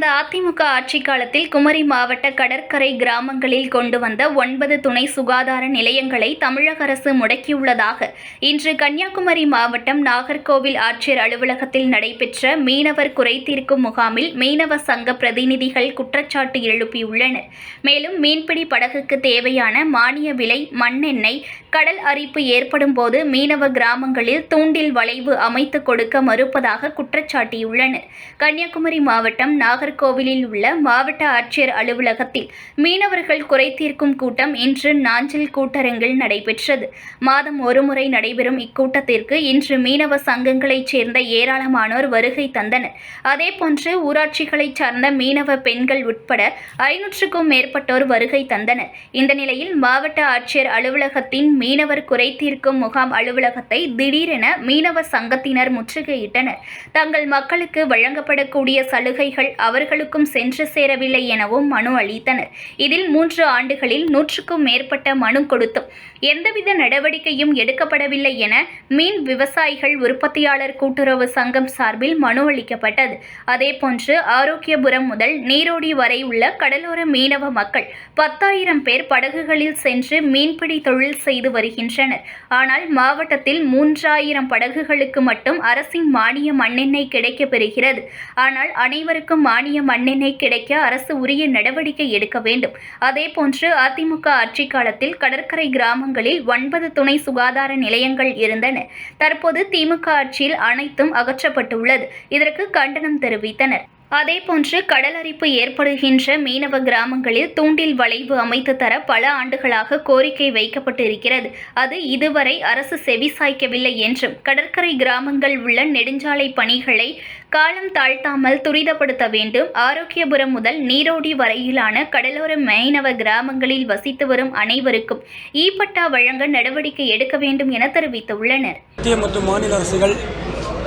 கடந்த அதிமுக ஆட்சிக் காலத்தில் குமரி மாவட்ட கடற்கரை கிராமங்களில் கொண்டு வந்த 9 துணை சுகாதார நிலையங்களை தமிழக அரசு முடக்கியுள்ளதாக இன்று கன்னியாகுமரி மாவட்டம் நாகர்கோவில் ஆட்சியர் அலுவலகத்தில் நடைபெற்ற மீனவர் குறைதீர்க்கும் முகாமில் மீனவ சங்க பிரதிநிதிகள் குற்றச்சாட்டு எழுப்பியுள்ளனர். மேலும் மீன்பிடி படகுக்கு தேவையான மானிய விலை, மண்ணெண்ணெய், கடல் அரிப்பு ஏற்படும் போது மீனவ கிராமங்களில் தூண்டில் வளைவு அமைத்து கொடுக்க மறுப்பதாக குற்றச்சாட்டியுள்ளனர். கன்னியாகுமரி மாவட்டம் நாகர்கோவிலில் உள்ள மாவட்ட ஆட்சியர் அலுவலகத்தில் மீனவர்கள் குறைதீர்க்கும் கூட்டம் இன்று நாஞ்சில் கூட்டரங்கில் நடைபெற்றது. மாதம் ஒருமுறை நடைபெறும் இக்கூட்டத்திற்கு இன்று மீனவ சங்கங்களைச் சேர்ந்த ஏராளமானோர் வருகை தந்தனர். அதேபோன்று ஊராட்சிகளைச் சார்ந்த மீனவ பெண்கள் உட்பட 500க்கும் மேற்பட்டோர் வருகை தந்தனர். இந்த நிலையில் மாவட்ட ஆட்சியர் அலுவலகத்தின் மீனவர் குறைதீர்க்கும் முகாம் அலுவலகத்தை திடீரென மீனவ சங்கத்தினர் முற்றுகையிட்டனர். தங்கள் மக்களுக்கு வழங்கப்படக்கூடிய சலுகைகள் அவர்களுக்கும் சென்று சேரவில்லை எனவும் மனு அளித்தனர். இதில் 3 ஆண்டுகளில் 100க்கும் மேற்பட்ட மனு கொடுத்தும் எந்தவித நடவடிக்கையும் எடுக்கப்படவில்லை என மீன் விவசாயிகள் உற்பத்தியாளர் கூட்டுறவு சங்கம் சார்பில் மனு அளிக்கப்பட்டது. அதேபோன்று ஆரோக்கியபுரம் முதல் நீரோடி வரை உள்ள கடலோர மீனவ மக்கள் 10,000 பேர் படகுகளில் சென்று மீன்பிடி தொழில் செய்து வருகின்றனர். ஆனால் மாவட்டத்தில் 3,000 படகுகளுக்கு மட்டும் அரசின் மானிய மண்ணெண்ணெய் கிடைக்கப் பெறுகிறது. ஆனால் அனைவருக்கும் மானிய மண்ணெண்ணெய் கிடைக்க அரசு உரிய நடவடிக்கை எடுக்க வேண்டும். அதேபோன்று அதிமுக ஆட்சிக் காலத்தில் கடற்கரை கிராமங்களில் 9 துணை சுகாதார நிலையங்கள் இருந்தன. தற்போது திமுக ஆட்சியில் அனைத்தும் அகற்றப்பட்டுள்ளது. இதற்கு கண்டனம் தெரிவித்தனர். அதேபோன்று கடல் அரிப்பு ஏற்படுகின்ற மீனவ கிராமங்களில் தூண்டில் வளைவு அமைத்து தர பல ஆண்டுகளாக கோரிக்கை வைக்கப்பட்டு இருக்கிறது. அது இதுவரை அரசு செவிசாய்க்கவில்லை என்றும் கடற்கரை கிராமங்கள் உள்ள நெடுஞ்சாலை பணிகளை காலம் தாழ்த்தாமல் துரிதப்படுத்த வேண்டும். ஆரோக்கியபுரம் முதல் நீரோடி வரையிலான கடலோர மீனவ கிராமங்களில் வசித்து வரும் அனைவருக்கும் ஈப்பட்டா வழங்க நடவடிக்கை எடுக்க வேண்டும் என தெரிவித்துள்ளனர். மத்திய மற்றும் மாநில அரசுகள்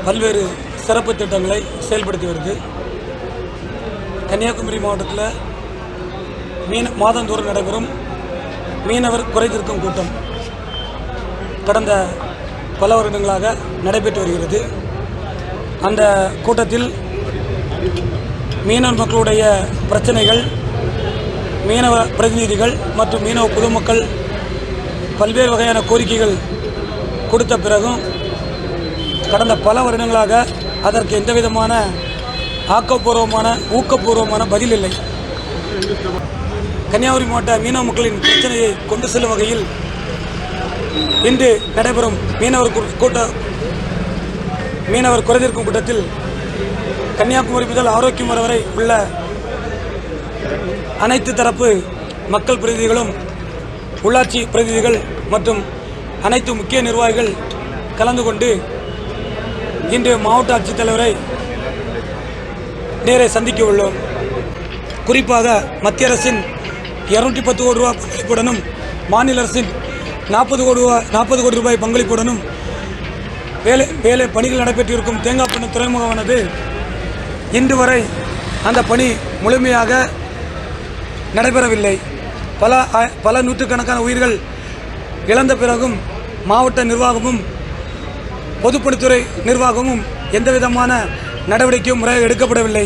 பல்வேறு சிறப்பு திட்டங்களை செயல்படுத்தி வருது. கன்னியாகுமரி மாவட்டத்தில் மாதந்தோறும் நடைபெறும் மீனவர் குறைதீர்க்கும் கூட்டம் கடந்த பல வருடங்களாக நடைபெற்று வருகிறது. அந்த கூட்டத்தில் மீனவர் மக்களுடைய பிரச்சனைகள், மீனவ பிரதிநிதிகள் மற்றும் மீனவ பொதுமக்கள் பல்வேறு வகையான கோரிக்கைகள் கொடுத்த பிறகும் கடந்த பல வருடங்களாக அதற்கு எந்தவிதமான ஆக்கப்பூர்வமான ஊக்கப்பூர்வமான பதில் இல்லை. கன்னியாகுமரி மாவட்ட மீனவ மக்களின் பிரச்சனையை கொண்டு செல்லும் வகையில் இன்று நடைபெறும் மீனவர் குறைதீர்க்கும் கூட்டத்தில் கன்னியாகுமரி முதல் ஆரோக்கியபுரம் வரை உள்ள அனைத்து தரப்பு மக்கள் பிரதிநிதிகளும், உள்ளாட்சி பிரதிநிதிகள் மற்றும் அனைத்து முக்கிய நிர்வாகிகள் கலந்து கொண்டு இன்று மாவட்ட ஆட்சித்தலைவரை நேரே சந்திக்க உள்ளோம். குறிப்பாக மத்திய அரசின் 210 கோடி ரூபாய் பங்களிப்புடனும் மாநில அரசின் 40 கோடி ரூபாய் பங்களிப்புடனும் வேலை பணிகள் நடைபெற்றிருக்கும் தேங்காய்பண்ணை துறைமுகமானது இன்று வரை அந்த பணி முழுமையாக நடைபெறவில்லை. பல நூற்றுக்கணக்கான உயிர்கள் இழந்த பிறகும் மாவட்ட நிர்வாகமும் பொதுப்பணித்துறை நிர்வாகமும் எந்தவிதமான நடவடிக்கையும் முறையாக எடுக்கப்படவில்லை.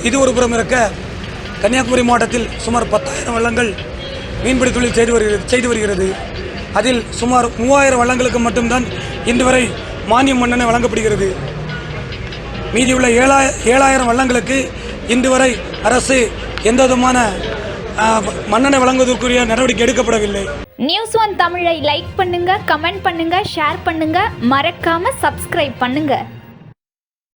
இது ஒரு புறம் இருக்க, கன்னியாகுமரி மாவட்டத்தில் சுமார் 10,000 வள்ளங்கள் மீன்பிடி தொழில் செய்து வருகிறது. அதில் சுமார் 3,000 வள்ளங்களுக்கு மட்டும்தான் இன்று வரை மானியம் மண்ணெண்ணெய் வழங்கப்படுகிறது. மீதியுள்ள 7,000 வள்ளங்களுக்கு இன்று வரை அரசு எந்தவிதமான மண்ணெண்ணெய் வழங்குவதற்குரிய நடவடிக்கை எடுக்கப்படவில்லை. News1 தமிழை லைக் பண்ணுங்க, கமெண்ட் பண்ணுங்க, ஷேர் பண்ணுங்க, மறக்காம சப்ஸ்கிரைப் பண்ணுங்க.